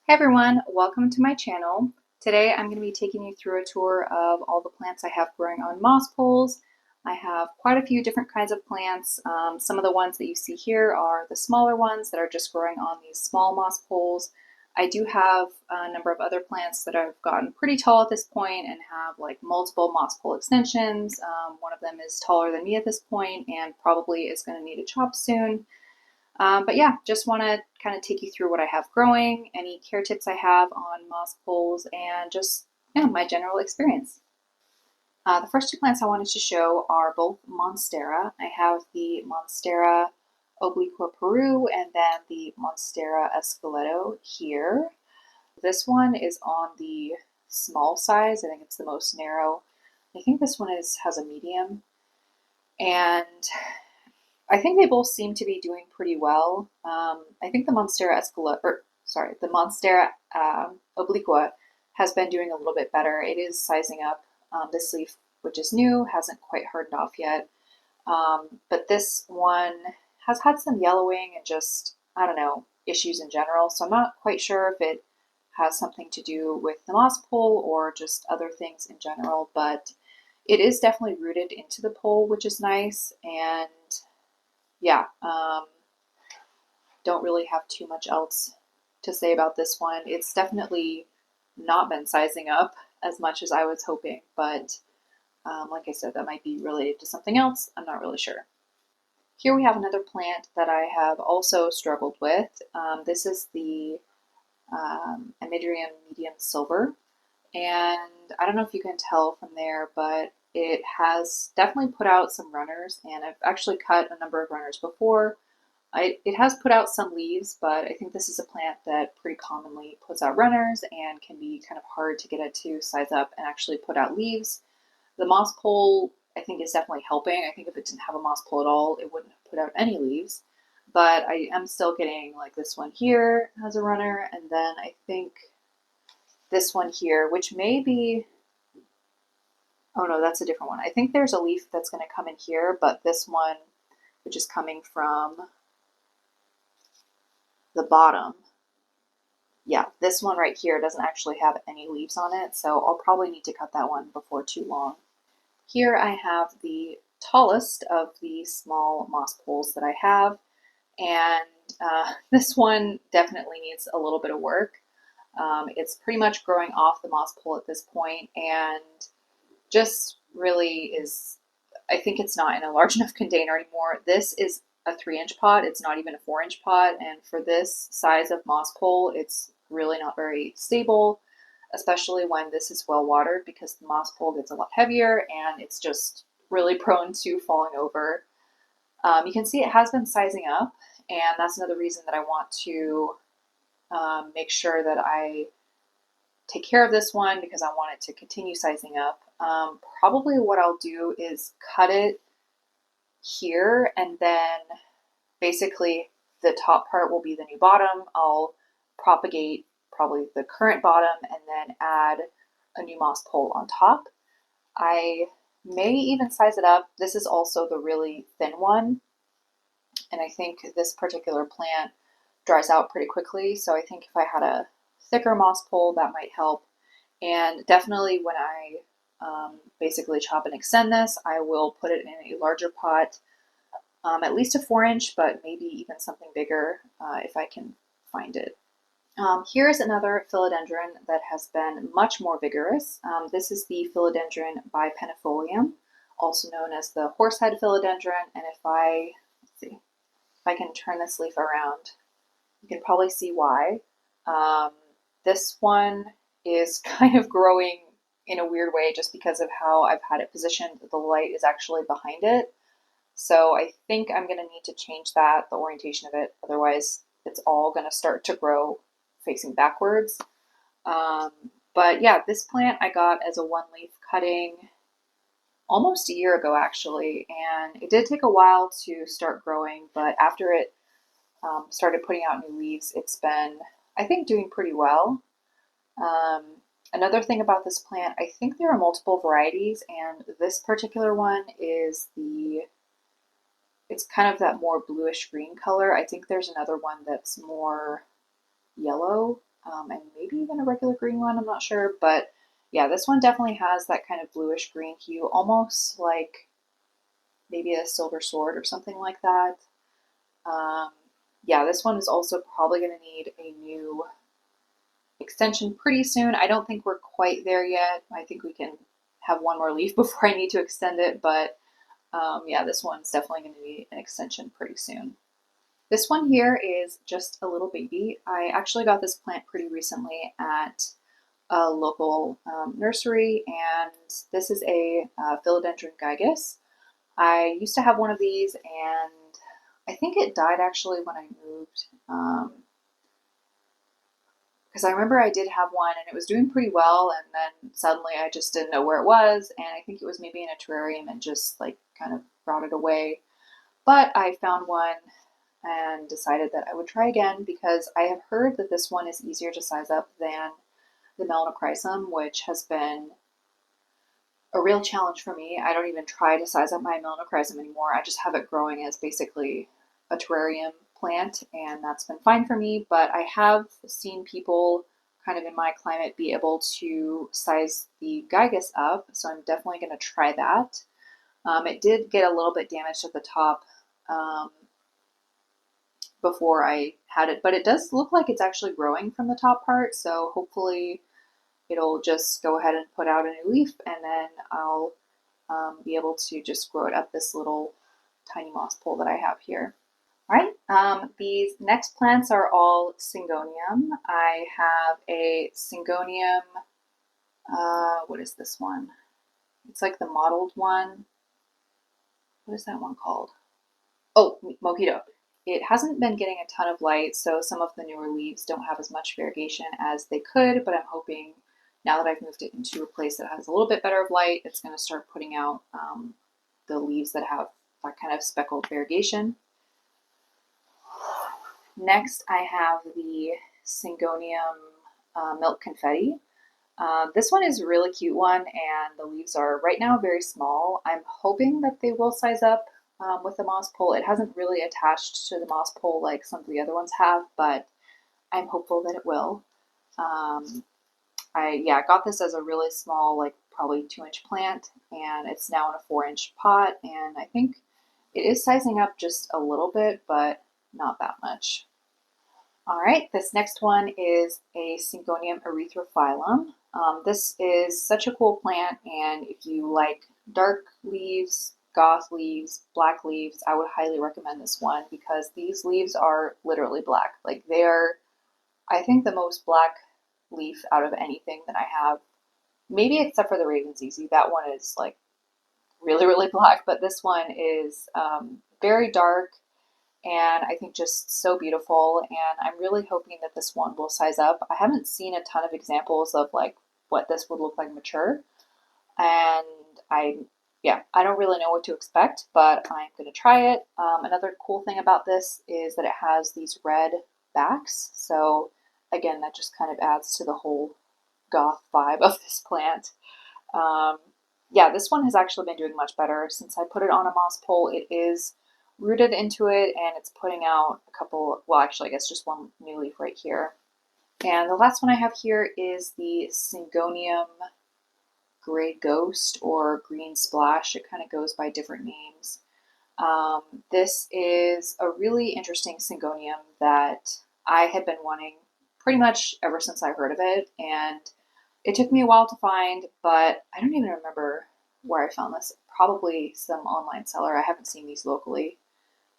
Hey everyone, welcome to my channel. Today I'm going to be taking you through a tour of all the plants I have growing on moss poles. I have quite a few different kinds of plants. Some of the ones that you see here are the smaller ones that are just growing on these small moss poles. I do have a number of other plants that have gotten pretty tall at this point and have like multiple moss pole extensions. One of them is taller than me at this point and probably is going to need a chop soon. But yeah, just want to kind of take you through what I have growing, any care tips I have on moss poles, and just my general experience. The first two plants I wanted to show are both Monstera. I have the Monstera obliqua Peru and then the Monstera esqueleto here. This one is on the small size. I think it's the most narrow. I think this one has a medium. And I think they both seem to be doing pretty well. I think the Monstera the Monstera obliqua has been doing a little bit better. It is sizing up. This leaf, which is new, hasn't quite hardened off yet. But this one has had some yellowing and just, I don't know, issues in general. So I'm not quite sure if it has something to do with the moss pole or just other things in general, but it is definitely rooted into the pole, which is nice. And yeah, don't really have too much else to say about this one. It's definitely not been sizing up as much as I was hoping, but like I said, that might be related to something else. I'm not really sure. Here we have another plant that I have also struggled with. This is the Epipremnum medium silver, and I don't know if you can tell from there, but it has definitely put out some runners, and I've actually cut a number of runners before. It has put out some leaves, but I think this is a plant that pretty commonly puts out runners and can be kind of hard to get it to size up and actually put out leaves. The moss pole, I think, is definitely helping. I think if it didn't have a moss pole at all, it wouldn't have put out any leaves. But I am still getting, like, this one here has a runner, and then I think this one here, which may be, oh no, that's a different one. I think there's a leaf that's going to come in here, but this one, which is coming from the bottom, yeah, this one right here doesn't actually have any leaves on it, so I'll probably need to cut that one before too long. Here I have the tallest of the small moss poles that I have, and this one definitely needs a little bit of work. It's pretty much growing off the moss pole at this point, and just really is, I think it's not in a large enough container anymore. This is a 3-inch pot. It's not even a 4-inch pot. And for this size of moss pole, it's really not very stable, especially when this is well watered, because the moss pole gets a lot heavier and it's just really prone to falling over. You can see it has been sizing up, and that's another reason that I want to make sure that I take care of this one, because I want it to continue sizing up. Probably what I'll do is cut it here, and then basically the top part will be the new bottom. I'll propagate probably the current bottom and then add a new moss pole on top. I may even size it up. This is also the really thin one, and I think this particular plant dries out pretty quickly, so I think if I had a thicker moss pole, that might help. And definitely when I basically chop and extend this, I will put it in a larger pot, at least a 4-inch, but maybe even something bigger if I can find it. Here's another philodendron that has been much more vigorous. This is the Philodendron bipennifolium, also known as the horsehead philodendron. And let's see, if I can turn this leaf around, you can probably see why. This one is kind of growing in a weird way just because of how I've had it positioned. The light is actually behind it. So I think I'm going to need to change that, the orientation of it. Otherwise, it's all going to start to grow facing backwards. But yeah, this plant I got as a 1-leaf cutting almost a year ago, actually. And it did take a while to start growing, but after it started putting out new leaves, it's been, I think, doing pretty well. Another thing about this plant, I think there are multiple varieties, and this particular one is it's kind of that more bluish green color. I think there's another one that's more yellow. and maybe even a regular green one, I'm not sure. But yeah, this one definitely has that kind of bluish green hue, almost like maybe a silver sword or something like that. Um, yeah, this one is also probably going to need a new extension pretty soon. I don't think we're quite there yet. I think we can have one more leaf before I need to extend it, but yeah, this one's definitely going to need an extension pretty soon. This one here is just a little baby. I actually got this plant pretty recently at a local nursery, and this is a Philodendron gigas. I used to have one of these, and I think it died actually when I moved. Because I remember I did have one and it was doing pretty well, and then suddenly I just didn't know where it was, and I think it was maybe in a terrarium and just like kind of rotted away. But I found one and decided that I would try again because I have heard that this one is easier to size up than the melanochrysum, which has been a real challenge for me. I don't even try to size up my melanochrysum anymore. I just have it growing as basically a terrarium plant, and that's been fine for me. But I have seen people kind of in my climate be able to size the gigas up, so I'm definitely going to try that. It did get a little bit damaged at the top before I had it, but it does look like it's actually growing from the top part, so hopefully it'll just go ahead and put out a new leaf, and then I'll be able to just grow it up this little tiny moss pole that I have here. All right, these next plants are all syngonium. I have a syngonium, what is this one? It's like the mottled one. What is that one called? Oh, mojito. It hasn't been getting a ton of light, so some of the newer leaves don't have as much variegation as they could, but I'm hoping now that I've moved it into a place that has a little bit better of light, it's going to start putting out the leaves that have that kind of speckled variegation. Next, I have the syngonium milk confetti. This one is a really cute one, and the leaves are right now very small. I'm hoping that they will size up with the moss pole. It hasn't really attached to the moss pole like some of the other ones have, but I'm hopeful that it will. I got this as a really small, like probably 2-inch plant, and it's now in a 4-inch pot, and I think it is sizing up just a little bit, but not that much. All right, this next one is a Syngonium erythrophyllum. This is such a cool plant, and if you like dark leaves, goth leaves, black leaves, I would highly recommend this one because these leaves are literally black. Like they are, I think, the most black leaf out of anything that I have. Maybe except for the Raven's Easy. That one is like really, really black, but this one is very dark and I think just so beautiful. And I'm really hoping that this one will size up. I haven't seen a ton of examples of like what this would look like mature. And I don't really know what to expect, but I'm going to try it. Another cool thing about this is that it has these red backs. So again, that just kind of adds to the whole goth vibe of this plant. Yeah, this one has actually been doing much better since I put it on a moss pole. It is rooted into it and it's putting out a couple, well, actually, I guess just one new leaf right here. And the last one I have here is the Syngonium Gray Ghost or Green Splash. It kind of goes by different names. This is a really interesting syngonium that I had been wanting pretty much ever since I heard of it, and it took me a while to find, but I don't even remember where I found this. Probably some online seller. I haven't seen these locally,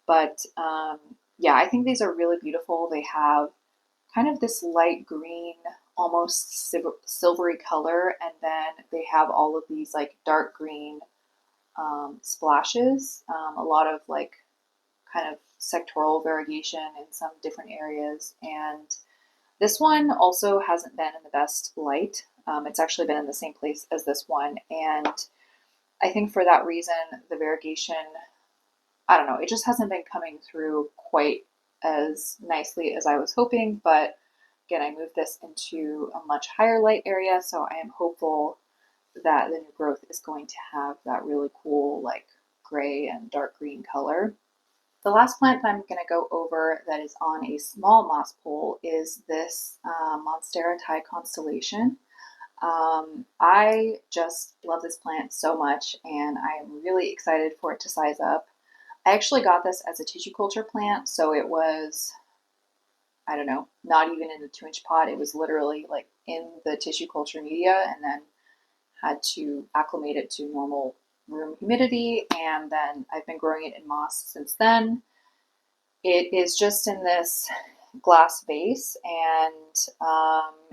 but yeah, I think these are really beautiful. They have kind of this light green, almost silvery color, and then they have all of these like dark green splashes, a lot of like kind of sectoral variegation in some different areas. And this one also hasn't been in the best light. It's actually been in the same place as this one. And I think for that reason, the variegation, I don't know, it just hasn't been coming through quite as nicely as I was hoping. But again, I moved this into a much higher light area, so I am hopeful that the new growth is going to have that really cool like gray and dark green color. The last plant I'm going to go over that is on a small moss pole is this Monstera constellation. I just love this plant so much, and I am really excited for it to size up. I actually got this as a tissue culture plant, so it was, I don't know, not even in a 2-inch pot. It was literally like in the tissue culture media, and then had to acclimate it to normal room humidity, and then I've been growing it in moss since then. It is just in this glass vase, and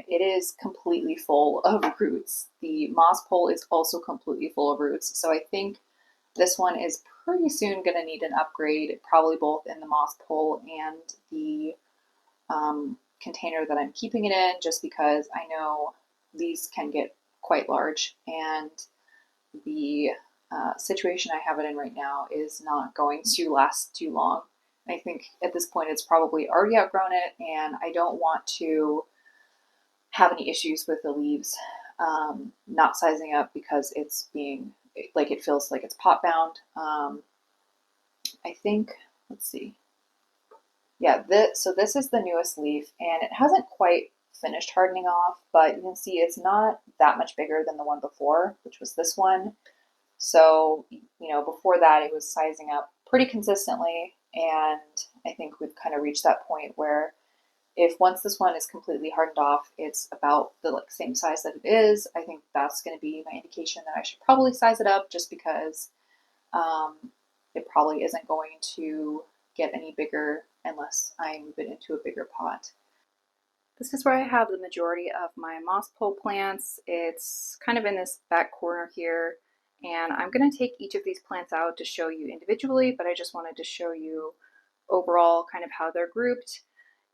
it is completely full of roots. The moss pole is also completely full of roots, so I think this one is pretty soon going to need an upgrade, probably both in the moss pole and the container that I'm keeping it in, just because I know these can get quite large, and the situation I have it in right now is not going to last too long. I think at this point it's probably already outgrown it, and I don't want to have any issues with the leaves not sizing up because it's being, like, it feels like it's pot bound. I think, let's see. Yeah, so this is the newest leaf, and it hasn't quite finished hardening off, but you can see it's not that much bigger than the one before, which was this one. So, before that it was sizing up pretty consistently, and I think we've kind of reached that point where if once this one is completely hardened off, it's about the same size that it is. I think that's going to be my indication that I should probably size it up, just because it probably isn't going to get any bigger unless I move it into a bigger pot. This is where I have the majority of my moss pole plants. It's kind of in this back corner here, and I'm going to take each of these plants out to show you individually, but I just wanted to show you overall kind of how they're grouped.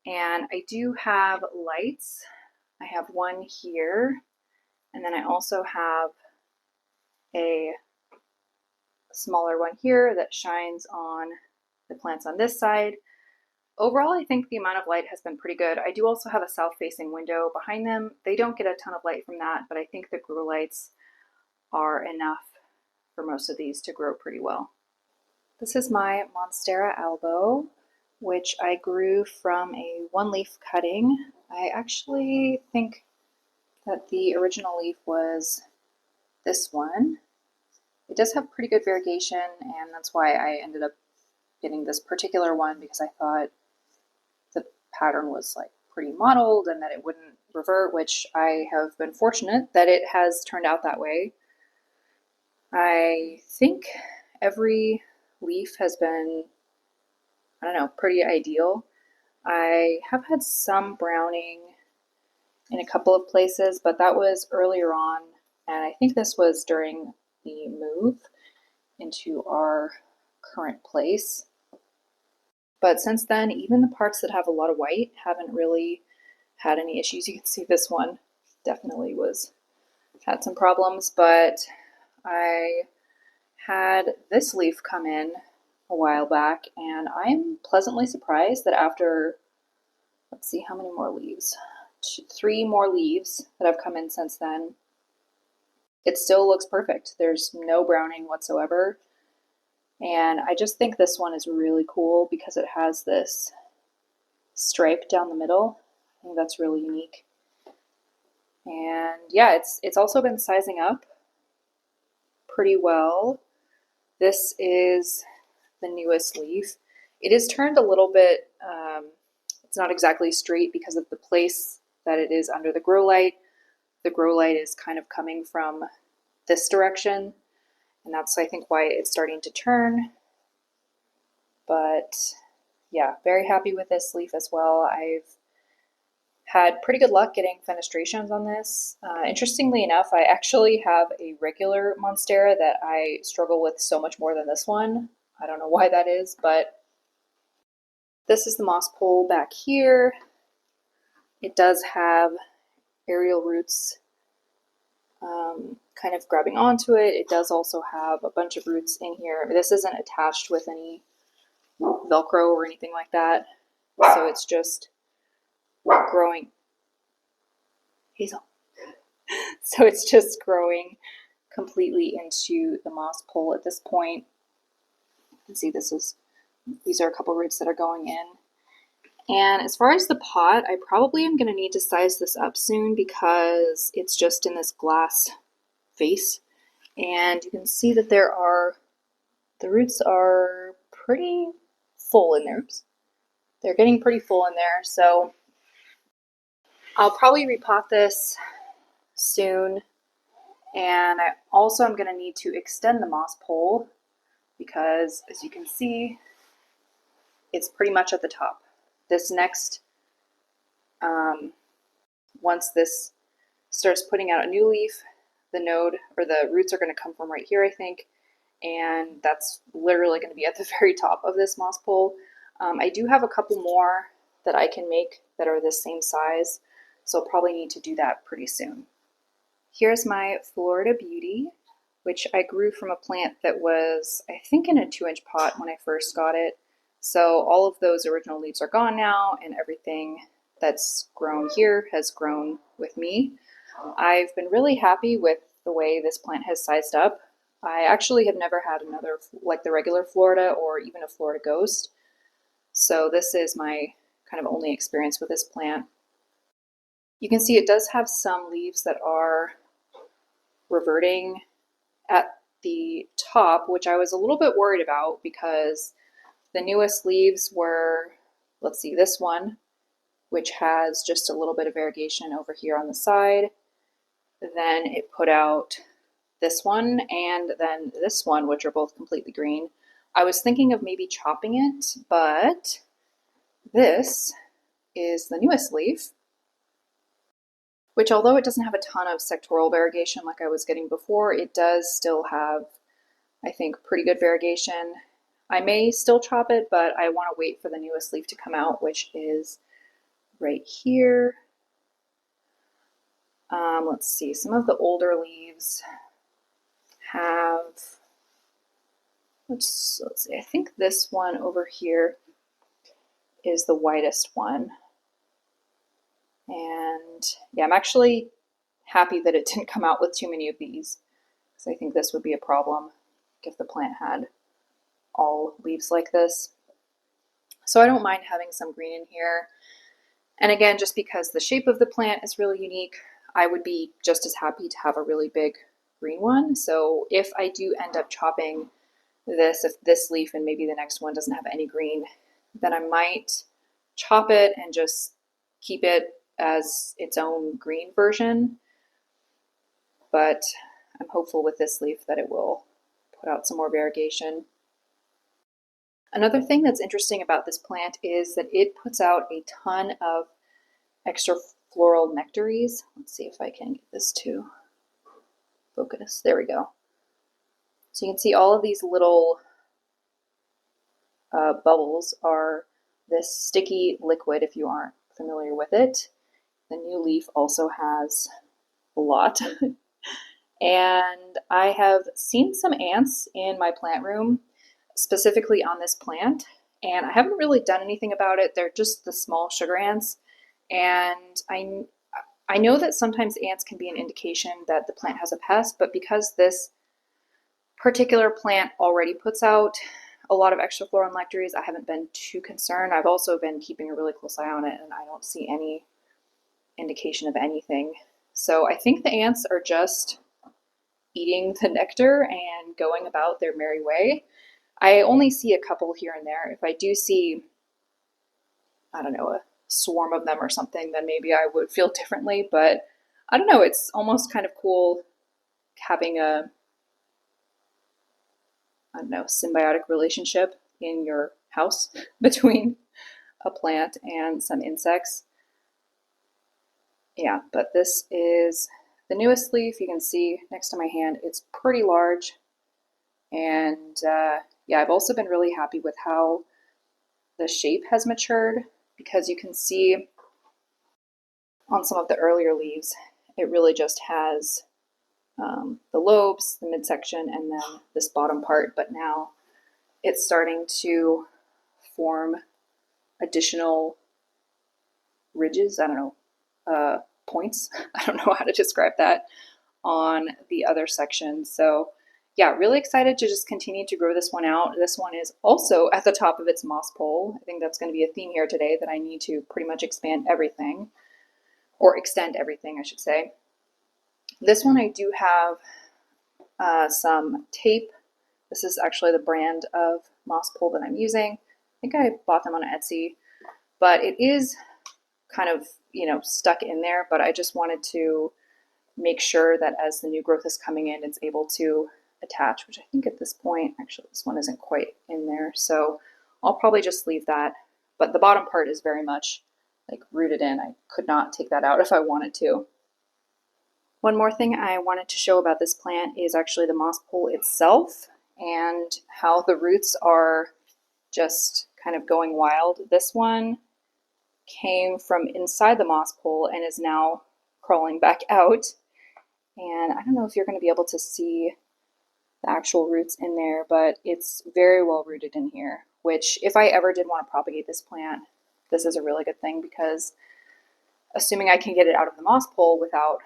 And I do have lights. I have one here, and then I also have a smaller one here that shines on the plants on this side. Overall, I think the amount of light has been pretty good. I do also have a south-facing window behind them. They don't get a ton of light from that, but I think the grow lights are enough for most of these to grow pretty well. This is my Monstera Albo, which I grew from a one-leaf cutting. I actually think that the original leaf was this one. It does have pretty good variegation, and that's why I ended up getting this particular one, because I thought the pattern was pretty modeled and that it wouldn't revert, which I have been fortunate that it has turned out that way. I think every leaf has been, I don't know, pretty ideal. I have had some browning in a couple of places, but that was earlier on, and I think this was during the move into our current place. But since then, even the parts that have a lot of white haven't really had any issues. You can see this one definitely had some problems, but I had this leaf come in a while back, and I'm pleasantly surprised that after, let's see how many more leaves, 3 more leaves that have come in since then, it still looks perfect. There's no browning whatsoever. And I just think this one is really cool because it has this stripe down the middle. I think that's really unique. And yeah, it's also been sizing up pretty well. This is the newest leaf. It is turned a little bit, it's not exactly straight because of the place that it is under the grow light. The grow light is kind of coming from this direction, and that's, I think, why it's starting to turn. But yeah, very happy with this leaf as well. I've had pretty good luck getting fenestrations on this. Interestingly enough, I actually have a regular Monstera that I struggle with so much more than this one. I don't know why that is, but this is the moss pole back here. It does have aerial roots kind of grabbing onto it. It does also have a bunch of roots in here. This isn't attached with any Velcro or anything like that, so it's just growing. Hazel. So it's just growing completely into the moss pole at this point. You can see this is These are a couple roots that are going in. And as far as the pot, I probably am going to need to size this up soon because it's just in this glass vase. And you can see that the roots are pretty full in there. They're getting pretty full in there, so I'll probably repot this soon. And I also am going to need to extend the moss pole because, as you can see, it's pretty much at the top. This next, once this starts putting out a new leaf, the node or the roots are going to come from right here, I think, and that's literally going to be at the very top of this moss pole. I do have a couple more that I can make that are the same size, so I'll probably need to do that pretty soon. Here's my Florida Beauty, which I grew from a plant that was, I think, in a 2-inch pot when I first got it. So all of those original leaves are gone now, and everything that's grown here has grown with me. I've been really happy with the way this plant has sized up. I actually have never had another, like the regular Florida or even a Florida Ghost. So this is my kind of only experience with this plant. You can see it does have some leaves that are reverting at the top, which I was a little bit worried about because the newest leaves were, let's see, this one, which has just a little bit of variegation over here on the side. Then it put out this one and then this one, which are both completely green. I was thinking of maybe chopping it, but this is the newest leaf, which, although it doesn't have a ton of sectoral variegation like I was getting before, it does still have, I think, pretty good variegation. I may still chop it, but I want to wait for the newest leaf to come out, which is right here. Let's see, some of the older leaves have, let's see, I think this one over here is the whitest one. And yeah, I'm actually happy that it didn't come out with too many of these, because I think this would be a problem if the plant had all leaves like this. So I don't mind having some green in here. And again, just because the shape of the plant is really unique, I would be just as happy to have a really big green one. So if I do end up chopping this, if this leaf and maybe the next one doesn't have any green, then I might chop it and just keep it as its own green version. But I'm hopeful with this leaf that it will put out some more variegation. Another thing that's interesting about this plant is that it puts out a ton of extra floral nectaries. Let's see if I can get this to focus. There we go. So you can see all of these little bubbles are this sticky liquid if you aren't familiar with it. The new leaf also has a lot. And I have seen some ants in my plant room, specifically on this plant, and I haven't really done anything about it. They're just the small sugar ants, and I know that sometimes ants can be an indication that the plant has a pest, but because this particular plant already puts out a lot of extra floral nectaries, I haven't been too concerned. I've also been keeping a really close eye on it, and I don't see any indication of anything. So I think the ants are just eating the nectar and going about their merry way. I only see a couple here and there. If I do see, I don't know, a swarm of them or something, then maybe I would feel differently. But I don't know, it's almost kind of cool having a, I don't know, symbiotic relationship in your house between a plant and some insects. Yeah, but this is the newest leaf. You can see next to my hand, it's pretty large. And yeah, I've also been really happy with how the shape has matured, because you can see on some of the earlier leaves, it really just has the lobes, the midsection, and then this bottom part, but now it's starting to form additional ridges, I don't know, points, I don't know how to describe that, on the other section. So yeah, really excited to just continue to grow this one out. This one is also at the top of its moss pole. I think that's going to be a theme here today, that I need to pretty much expand everything, or extend everything, I should say. This one I do have some tape. This is actually the brand of moss pole that I'm using. I think I bought them on Etsy, but it is kind of, stuck in there, but I just wanted to make sure that as the new growth is coming in, it's able to attach, which I think at this point, actually this one isn't quite in there, so I'll probably just leave that. But the bottom part is very much like rooted in. I could not take that out if I wanted to. One more thing I wanted to show about this plant is actually the moss pole itself and how the roots are just kind of going wild. This one came from inside the moss pole and is now crawling back out. And I don't know if you're going to be able to see the actual roots in there, but it's very well rooted in here, which if I ever did want to propagate this plant, this is a really good thing, because assuming I can get it out of the moss pole without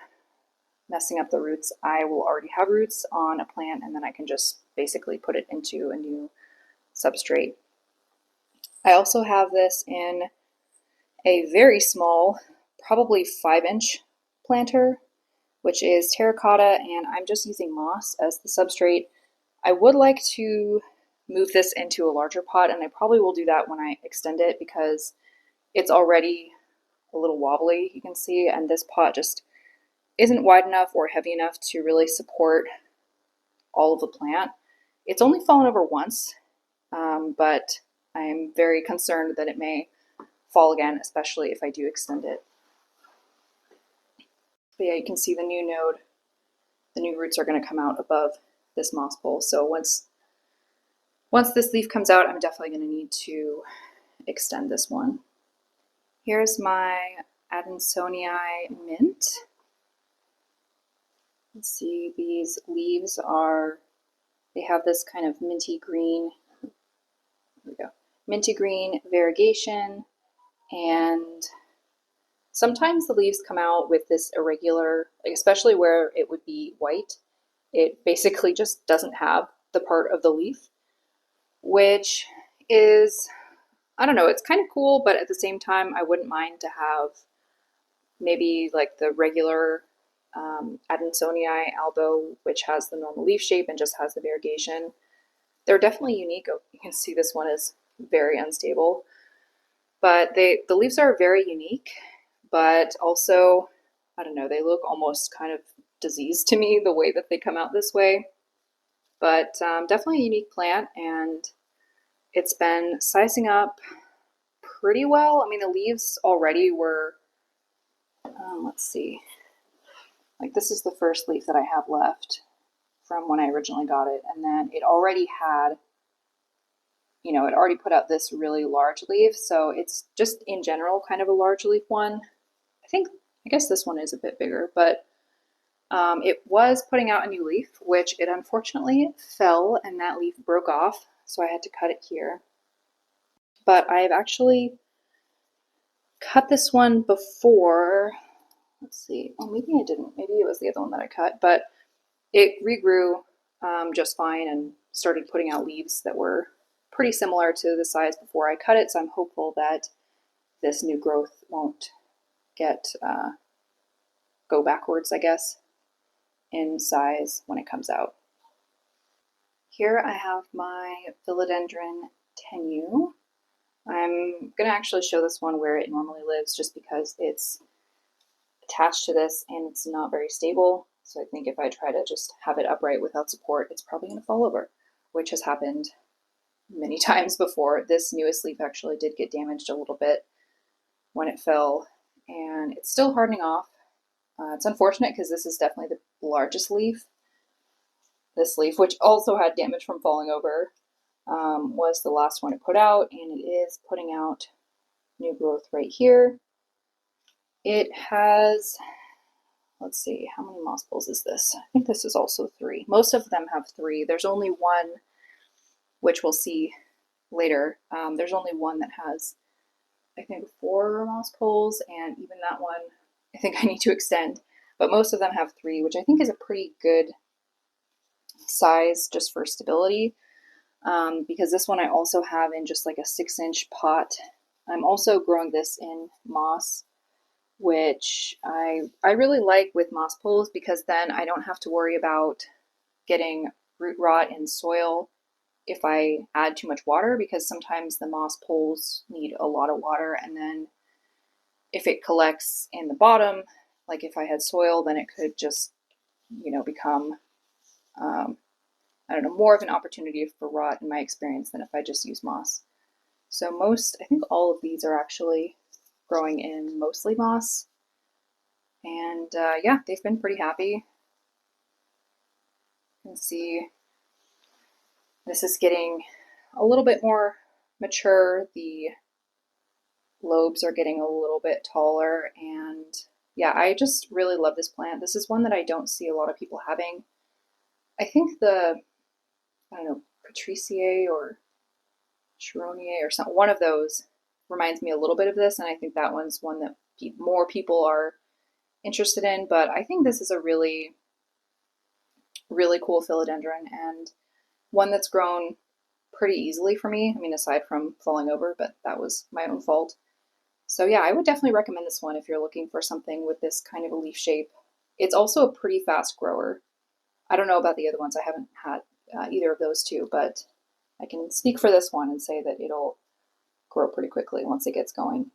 messing up the roots, I will already have roots on a plant, and then I can just basically put it into a new substrate. I also have this in a very small, probably 5-inch planter, which is terracotta, and I'm just using moss as the substrate. I would like to move this into a larger pot, and I probably will do that when I extend it, because it's already a little wobbly, you can see, and this pot just isn't wide enough or heavy enough to really support all of the plant. It's only fallen over once, but I'm very concerned that it may fall again, especially if I do extend it. But yeah, you can see the new node, the new roots are going to come out above this moss pole. So once this leaf comes out, I'm definitely going to need to extend this one. Here's my Adansonii mint. Let's see, these leaves they have this kind of minty green, there we go, minty green variegation, and sometimes the leaves come out with this irregular, especially where it would be white, it basically just doesn't have the part of the leaf, which is, I don't know, it's kind of cool, but at the same time, I wouldn't mind to have maybe like the regular Adansonii Albo, which has the normal leaf shape and just has the variegation. They're definitely unique. You can see this one is very unstable, but the leaves are very unique, but also, I don't know, they look almost kind of diseased to me the way that they come out this way. But definitely a unique plant, and it's been sizing up pretty well. I mean, the leaves already were, let's see, like this is the first leaf that I have left from when I originally got it, and then it already had, it already put out this really large leaf, so it's just in general kind of a large leaf one. I guess this one is a bit bigger, but it was putting out a new leaf, which it unfortunately fell and that leaf broke off, so I had to cut it here. But I've actually cut this one before. Let's see, oh, maybe I didn't, maybe it was the other one that I cut, but it regrew just fine and started putting out leaves that were pretty similar to the size before I cut it, so I'm hopeful that this new growth won't go backwards, I guess, in size when it comes out. Here I have my Philodendron tenue. I'm going to actually show this one where it normally lives just because it's attached to this and it's not very stable. So I think if I try to just have it upright without support, it's probably going to fall over, which has happened many times before. This newest leaf actually did get damaged a little bit when it fell, and it's still hardening off. It's unfortunate because this is definitely the largest leaf. This leaf, which also had damage from falling over, was the last one it put out, and it is putting out new growth right here. It has, let's see, how many moss poles is this? I think this is also 3. Most of them have 3. There's only one, which we'll see later. There's only one that has, I think, 4 moss poles, and even that one I think I need to extend. But most of them have 3, which I think is a pretty good size just for stability. Because this one I also have in just like a 6-inch pot. I'm also growing this in moss, which I really like with moss poles, because then I don't have to worry about getting root rot in soil if I add too much water, because sometimes the moss poles need a lot of water, and then if it collects in the bottom, like if I had soil, then it could just, become, I don't know, more of an opportunity for rot in my experience than if I just use moss. So I think all of these are actually growing in mostly moss. And yeah, they've been pretty happy. You can see this is getting a little bit more mature. The lobes are getting a little bit taller, and yeah, I just really love this plant. This is one that I don't see a lot of people having. I think I don't know, Patriciae or Chironiae or something, one of those reminds me a little bit of this, and I think that one's one that more people are interested in. But I think this is a really, really cool philodendron, and one that's grown pretty easily for me. I mean, aside from falling over, but that was my own fault. So yeah, I would definitely recommend this one if you're looking for something with this kind of a leaf shape. It's also a pretty fast grower. I don't know about the other ones. I haven't had either of those two, but I can speak for this one and say that it'll grow pretty quickly once it gets going.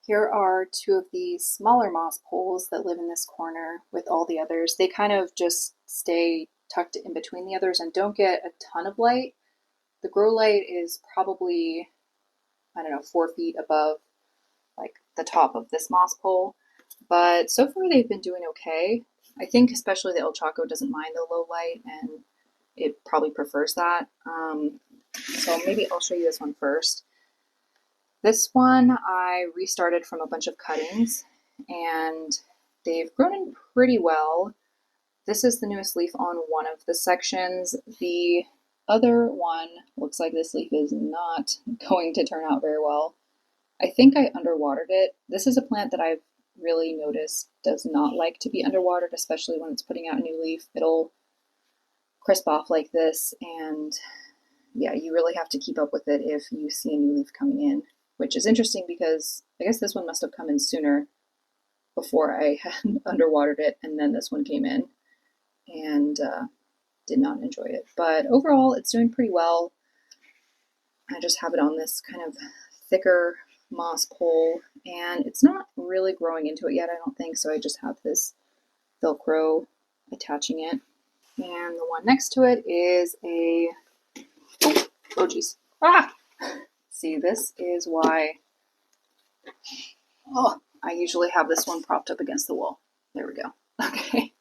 Here are two of the smaller moss poles that live in this corner with all the others. They kind of just stay tucked in between the others and don't get a ton of light. The grow light is probably, I don't know, 4 feet above like the top of this moss pole, but so far they've been doing okay. I think especially the El Chaco doesn't mind the low light, and it probably prefers that. So maybe I'll show you this one first. This one I restarted from a bunch of cuttings, and they've grown in pretty well. This is the newest leaf on one of the sections. The other one looks like this leaf is not going to turn out very well. I think I underwatered it. This is a plant that I've really noticed does not like to be underwatered, especially when it's putting out a new leaf. It'll crisp off like this, and yeah, you really have to keep up with it if you see a new leaf coming in, which is interesting because I guess this one must have come in sooner before I had underwatered it, and then this one came in, and did not enjoy it. But overall, it's doing pretty well. I just have it on this kind of thicker moss pole, and it's not really growing into it yet, I don't think, so I just have this Velcro attaching it. And the one next to it is a, oh geez, see, this is why, I usually have this one propped up against the wall. There we go. Okay.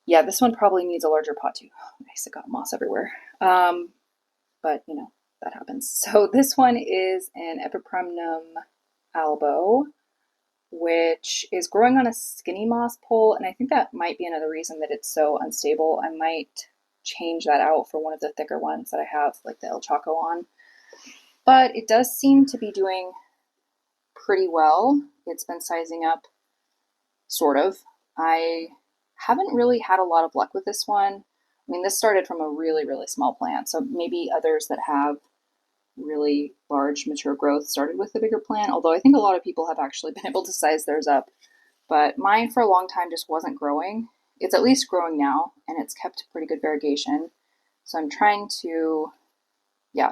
Yeah, this one probably needs a larger pot too. Nice, it got moss everywhere. But that happens. So this one is an Epipremnum Albo, which is growing on a skinny moss pole, and I think that might be another reason that it's so unstable. I might change that out for one of the thicker ones that I have, like the El Chaco on. But it does seem to be doing pretty well. It's been sizing up, sort of. I haven't really had a lot of luck with this one. I mean, this started from a really, really small plant, so maybe others that have really large mature growth started with the bigger plant, although I think a lot of people have actually been able to size theirs up. But mine for a long time just wasn't growing. It's at least growing now, and it's kept pretty good variegation. So I'm trying to,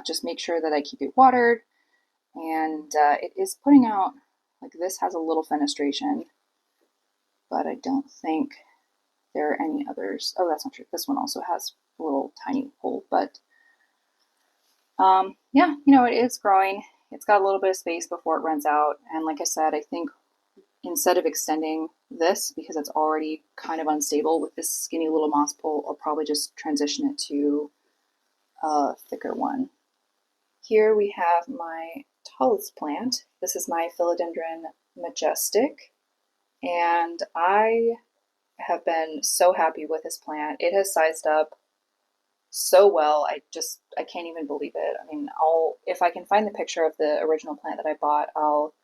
just make sure that I keep it watered, and it is putting out, like this has a little fenestration, but I don't think there are any others. Oh, that's not true. This one also has a little tiny hole, but yeah, it is growing. It's got a little bit of space before it runs out. And like I said, I think instead of extending this, because it's already kind of unstable with this skinny little moss pole, I'll probably just transition it to a thicker one. Here we have my tallest plant. This is my Philodendron Majestic, and I have been so happy with this plant. It has sized up so well. I can't even believe it. I mean, if I can find the picture of the original plant that I bought, I'll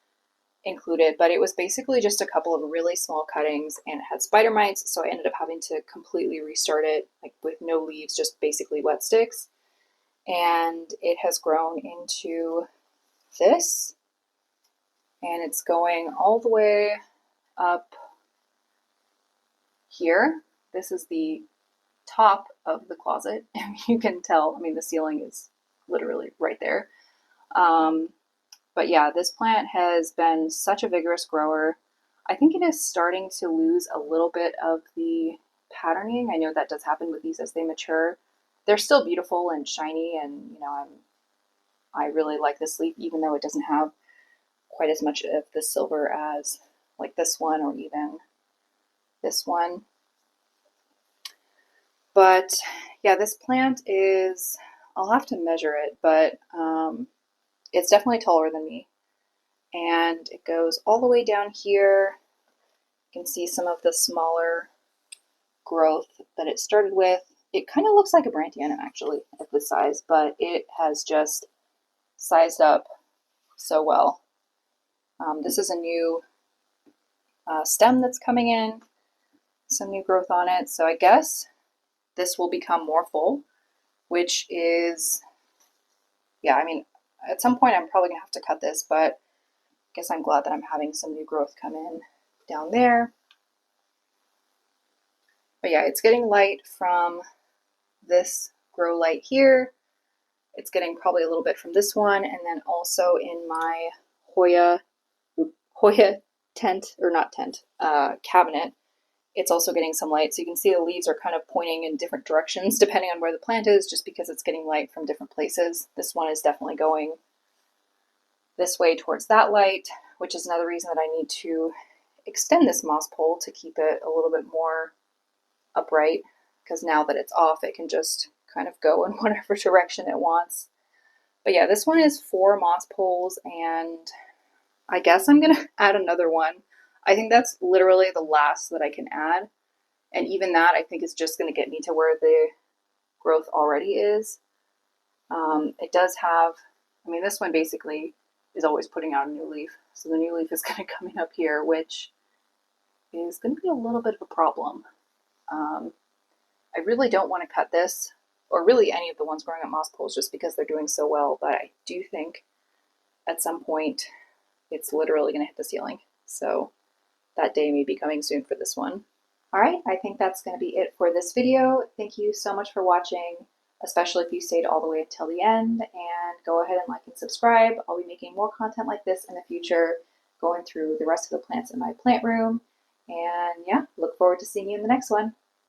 included, but it was basically just a couple of really small cuttings and it had spider mites, so I ended up having to completely restart it, like with no leaves, just basically wet sticks. And it has grown into this, and it's going all the way up here. This is the top of the closet, and you can tell, I mean, the ceiling is literally right there. But yeah, this plant has been such a vigorous grower. I think it is starting to lose a little bit of the patterning. I know that does happen with these as they mature. They're still beautiful and shiny, and you know, I really like this leaf, even though it doesn't have quite as much of the silver as like this one or even this one. But yeah, this plant is, I'll have to measure it, but it's definitely taller than me. And it goes all the way down here. You can see some of the smaller growth that it started with. It kind of looks like a Brandtianum actually at this size, but it has just sized up so well. This is a new stem that's coming in, some new growth on it. So I guess this will become more full, which is, yeah, I mean, at some point I'm probably gonna have to cut this, but I guess I'm glad that I'm having some new growth come in down there. But yeah, it's getting light from this grow light here. It's getting probably a little bit from this one, and then also in my Hoya tent, or not tent, cabinet, it's also getting some light. So you can see the leaves are kind of pointing in different directions depending on where the plant is, just because it's getting light from different places. This one is definitely going this way towards that light, which is another reason that I need to extend this moss pole to keep it a little bit more upright, because now that it's off, it can just kind of go in whatever direction it wants. But yeah, this one is 4 moss poles, and I guess I'm gonna add another one. I think that's literally the last that I can add, and even that I think is just gonna get me to where the growth already is. It does have, I mean, this one basically is always putting out a new leaf, so the new leaf is gonna come in up here, which is gonna be a little bit of a problem. I really don't want to cut this, or really any of the ones growing up moss poles, just because they're doing so well, but I do think at some point it's literally going to hit the ceiling. So that day may be coming soon for this one. All right, I think that's going to be it for this video. Thank you so much for watching, especially if you stayed all the way until the end, and go ahead and like and subscribe. I'll be making more content like this in the future, going through the rest of the plants in my plant room. And yeah, look forward to seeing you in the next one.